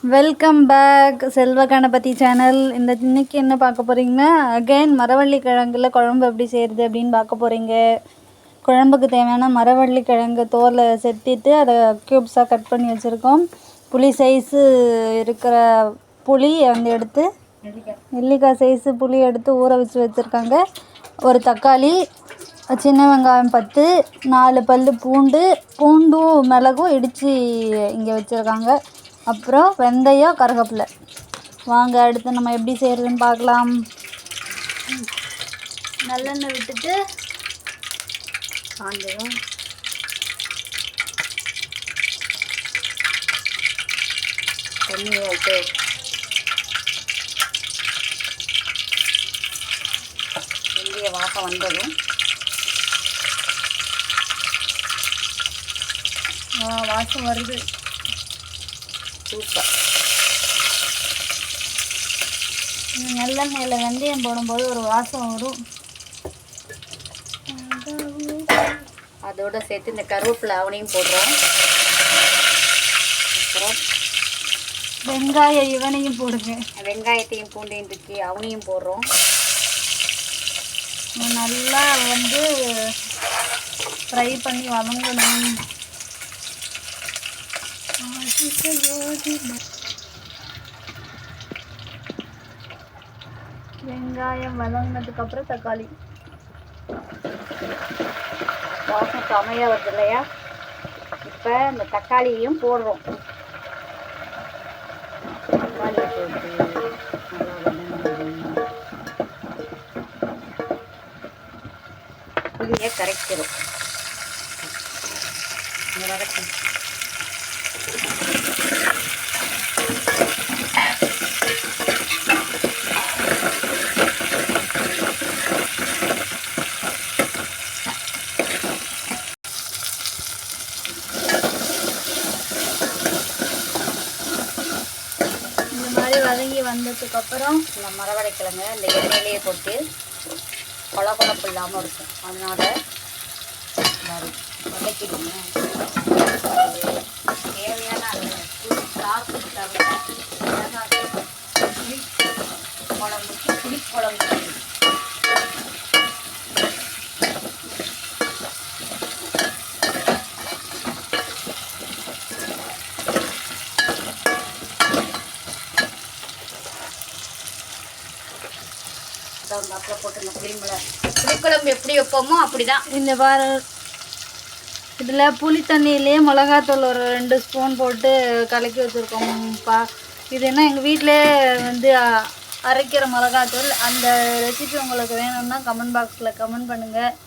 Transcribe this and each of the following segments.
Welcome back Selva Ganapathi channel. இன்னைக்கு என்ன பார்க்க போகிறீங்கன்னா, அகைன் மரவள்ளி கிழங்குல குழம்பு எப்படி செய்கிறது அப்படின்னு பார்க்க போகிறீங்க. குழம்புக்கு தேவையான மரவள்ளி கிழங்கு தோலை செத்திட்டு அதை க்யூப்ஸாக கட் பண்ணி வச்சுருக்கோம். புளி சைஸு இருக்கிற புளி எடுத்து நெல்லிக்காய் சைஸு புளி எடுத்து ஊற வச்சு வச்சுருக்காங்க. ஒரு தக்காளி, சின்ன வெங்காயம் 10, 4 பல் பூண்டும் மிளகும் இடித்து இங்கே வச்சுருக்காங்க. அப்புறம் வெந்தயம், கருவேப்பிலை. வாங்க அடுத்து நம்ம எப்படி செய்கிறதுன்னு பார்க்கலாம். நல்லெண்ணெய் விட்டுட்டு காஞ்சதும் தண்ணி விட்டு வெந்தய வாசம் வந்ததும் வாசம் வருது. சூப்பர். நல்லெண்ணெயில் வெந்தயம் போடும்போது ஒரு வாசம் வரும். அதோடு சேர்த்து இந்த கருவேப்பிலை அவனையும் போடுறோம். அப்புறம் வெங்காயம் இவனையும் போடுங்க. வெங்காயத்தையும் பூண்டையும் தூக்கி அவனையும் போடுறோம். நல்லா ஃப்ரை பண்ணி வதங்கணும். வெங்காயம் வதங்கினதுக்கப்புறம் தக்காளி. வாசம் செமையாக வருது இல்லையா? இப்போ இந்த தக்காளியையும் போடுறோம். தக்காளி போட்டு புளியை கரைக்கிறோம். வதங்கி வந்ததுக்கப்புறம் இந்த மரவள்ளி கிழங்கு இந்த எண்ணெயிலேயே போட்டு கொழப்பு இல்லாமல் இருக்கும். அதனால் வதக்கிடுங்க. தேவையான புளிக்குழம்பு போட்டு புளிக்குழம்பு எப்படி வைப்போமோ அப்படிதான். இந்த இதில் புளி தண்ணியிலே மிளகாத்தூள் ஒரு 2 ஸ்பூன் போட்டு கலக்கி வச்சுருக்கோம்ப்பா. இது என்ன எங்கள் வீட்டிலே அரைக்கிற மிளகாத்தூள். அந்த ரெசிபி உங்களுக்கு வேணும்னா கமெண்ட் பாக்ஸில் கமெண்ட் பண்ணுங்கள்.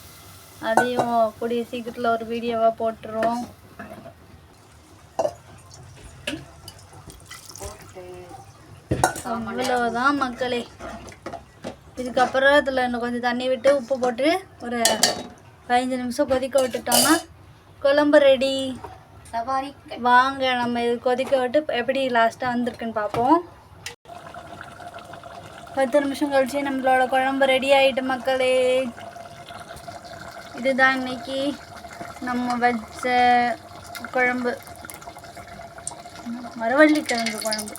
அதையும் கூடிய சீக்கிரத்தில் ஒரு வீடியோவாக போட்டுருவோம். அவ்வளோதான் மக்களே. இதுக்கப்புறம் இதில் இன்னும் கொஞ்சம் தண்ணி விட்டு உப்பு போட்டு ஒரு 15 நிமிஷம் கொதிக்க விட்டுட்டோம்னா குழம்பு ரெடி. சவாரி வாங்க நம்ம இது கொதிக்க விட்டு எப்படி லாஸ்ட்டாக வந்திருக்குன்னு பார்ப்போம். 10 நிமிஷம் கழிச்சு நம்மளோட குழம்பு ரெடி ஆகிட்டு மக்களே. இதுதான் இன்னைக்கு நம்ம வச்ச குழம்பு, மரவள்ளி கிழங்கு குழம்பு.